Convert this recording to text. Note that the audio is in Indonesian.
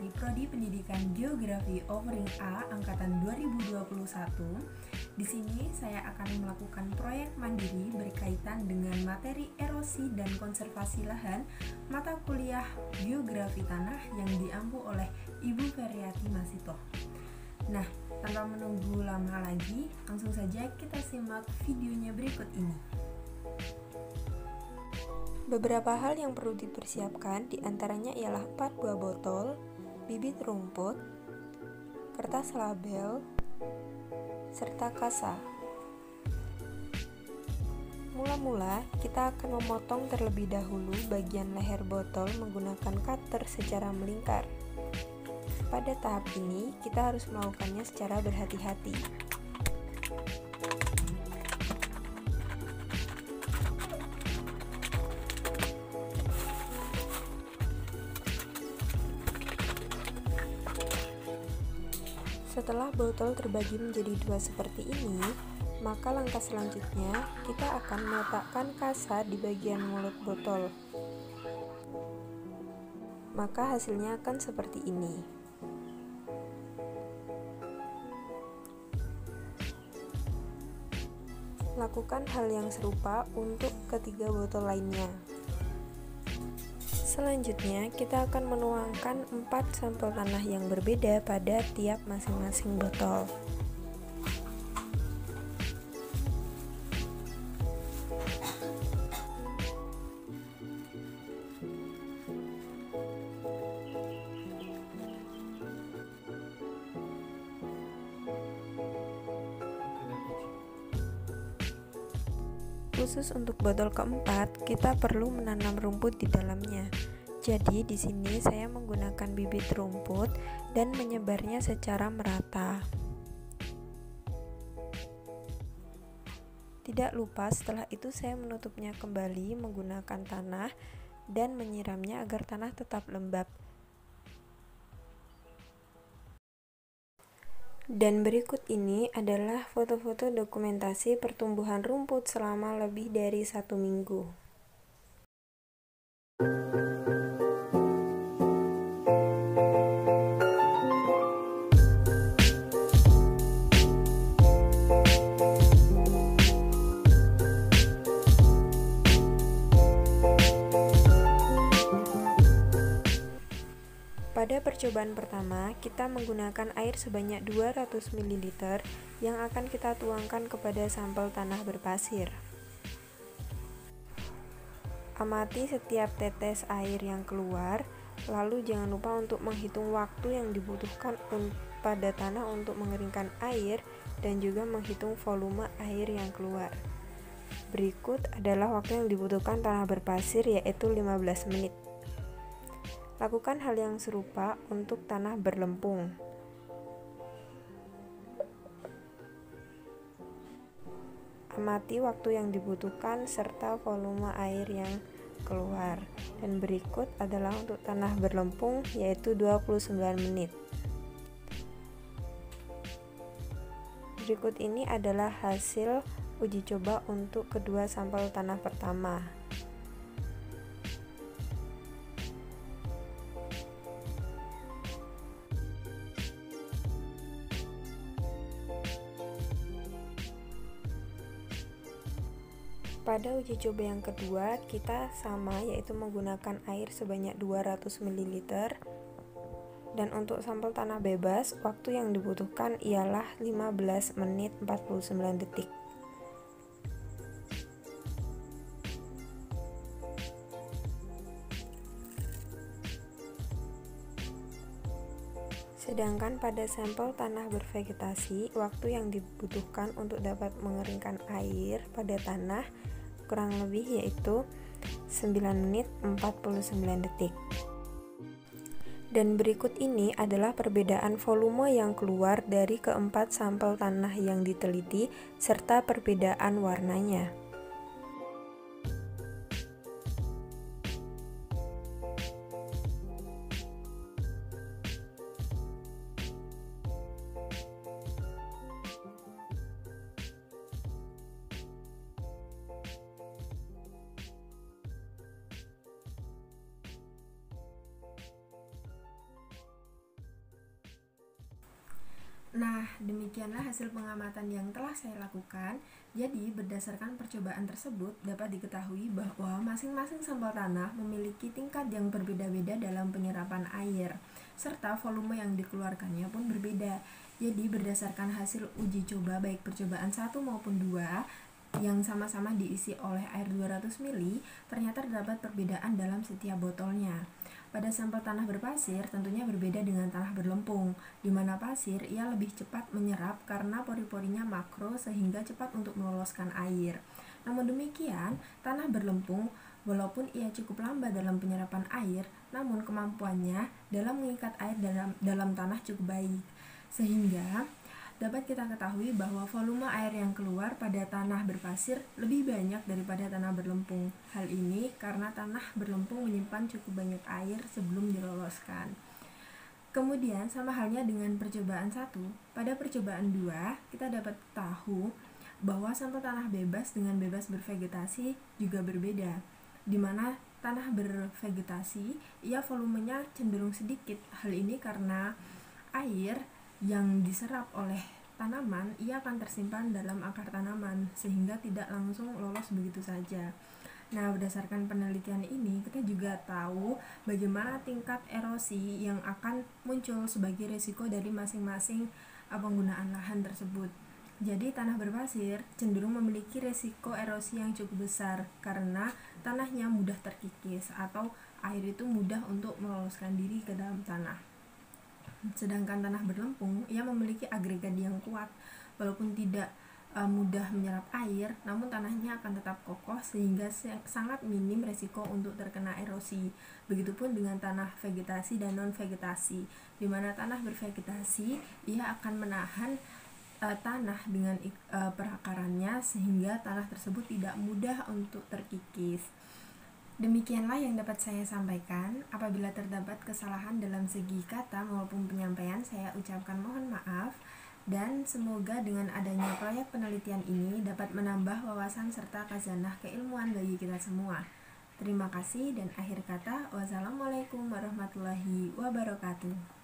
dari Prodi Pendidikan Geografi Offering A angkatan 2021. Di sini saya akan melakukan proyek mandiri berkaitan dengan materi erosi dan konservasi lahan mata kuliah Geografi Tanah yang diampu oleh Ibu Feryati Masito. Nah, tanpa menunggu lama lagi, langsung saja kita simak videonya berikut ini. Beberapa hal yang perlu dipersiapkan diantaranya ialah 4 buah botol, bibit rumput, kertas label, serta kasa. Mula-mula, kita akan memotong terlebih dahulu bagian leher botol menggunakan cutter secara melingkar. Pada tahap ini, kita harus melakukannya secara berhati-hati. Setelah botol terbagi menjadi 2 seperti ini, maka langkah selanjutnya kita akan meletakkan kasa di bagian mulut botol. Maka hasilnya akan seperti ini. Lakukan hal yang serupa untuk ketiga botol lainnya. Selanjutnya, kita akan menuangkan 4 sampel tanah yang berbeda pada tiap masing-masing botol. Khusus untuk botol keempat, kita perlu menanam rumput di dalamnya. Jadi di sini saya menggunakan bibit rumput dan menyebarnya secara merata. Tidak lupa setelah itu saya menutupnya kembali menggunakan tanah dan menyiramnya agar tanah tetap lembab. Dan berikut ini adalah foto-foto dokumentasi pertumbuhan rumput selama lebih dari 1 minggu. Pada percobaan pertama, kita menggunakan air sebanyak 200 ml yang akan kita tuangkan kepada sampel tanah berpasir. Amati setiap tetes air yang keluar, lalu jangan lupa untuk menghitung waktu yang dibutuhkan pada tanah untuk mengeringkan air dan juga menghitung volume air yang keluar. Berikut adalah waktu yang dibutuhkan tanah berpasir, yaitu 15 menit. Lakukan hal yang serupa untuk tanah berlempung. Amati waktu yang dibutuhkan serta volume air yang keluar. Dan berikut adalah untuk tanah berlempung, yaitu 29 menit. Berikut ini adalah hasil uji coba untuk kedua sampel tanah pertama. Pada uji coba yang kedua, kita sama, yaitu menggunakan air sebanyak 200 ml. Dan untuk sampel tanah bebas, waktu yang dibutuhkan ialah 15 menit 49 detik. Sedangkan pada sampel tanah bervegetasi, waktu yang dibutuhkan untuk dapat mengeringkan air pada tanah kurang lebih yaitu 9 menit 49 detik. Dan berikut ini adalah perbedaan volume yang keluar dari keempat sampel tanah yang diteliti serta perbedaan warnanya. Nah, demikianlah hasil pengamatan yang telah saya lakukan. Jadi, berdasarkan percobaan tersebut, dapat diketahui bahwa masing-masing sampel tanah memiliki tingkat yang berbeda-beda dalam penyerapan air, serta volume yang dikeluarkannya pun berbeda. Jadi, berdasarkan hasil uji coba baik percobaan 1 maupun 2, yang sama-sama diisi oleh air 200 ml, ternyata terdapat perbedaan dalam setiap botolnya. Pada sampel tanah berpasir tentunya berbeda dengan tanah berlempung, di mana pasir ia lebih cepat menyerap karena pori-porinya makro sehingga cepat untuk meloloskan air. Namun demikian, tanah berlempung walaupun ia cukup lambat dalam penyerapan air, namun kemampuannya dalam mengikat air dalam tanah cukup baik. Sehingga dapat kita ketahui bahwa volume air yang keluar pada tanah berpasir lebih banyak daripada tanah berlempung. Hal ini karena tanah berlempung menyimpan cukup banyak air sebelum diloloskan. Kemudian sama halnya dengan percobaan 1, pada percobaan 2 kita dapat tahu bahwa sampel tanah bebas dengan bebas bervegetasi juga berbeda, di mana tanah bervegetasi ia volumenya cenderung sedikit. Hal ini karena air yang diserap oleh tanaman ia akan tersimpan dalam akar tanaman sehingga tidak langsung lolos begitu saja. Nah, berdasarkan penelitian ini kita juga tahu bagaimana tingkat erosi yang akan muncul sebagai risiko dari masing-masing penggunaan lahan tersebut. Jadi tanah berpasir cenderung memiliki risiko erosi yang cukup besar karena tanahnya mudah terkikis atau air itu mudah untuk meloloskan diri ke dalam tanah. Sedangkan tanah berlempung ia memiliki agregat yang kuat, walaupun tidak mudah menyerap air, namun tanahnya akan tetap kokoh sehingga sangat minim resiko untuk terkena erosi. Begitupun dengan tanah vegetasi dan non vegetasi, di mana tanah bervegetasi ia akan menahan tanah dengan perakarannya sehingga tanah tersebut tidak mudah untuk terkikis. Demikianlah yang dapat saya sampaikan. Apabila terdapat kesalahan dalam segi kata maupun penyampaian, saya ucapkan mohon maaf. Dan semoga dengan adanya proyek penelitian ini dapat menambah wawasan serta khazanah keilmuan bagi kita semua. Terima kasih dan akhir kata, wassalamualaikum warahmatullahi wabarakatuh.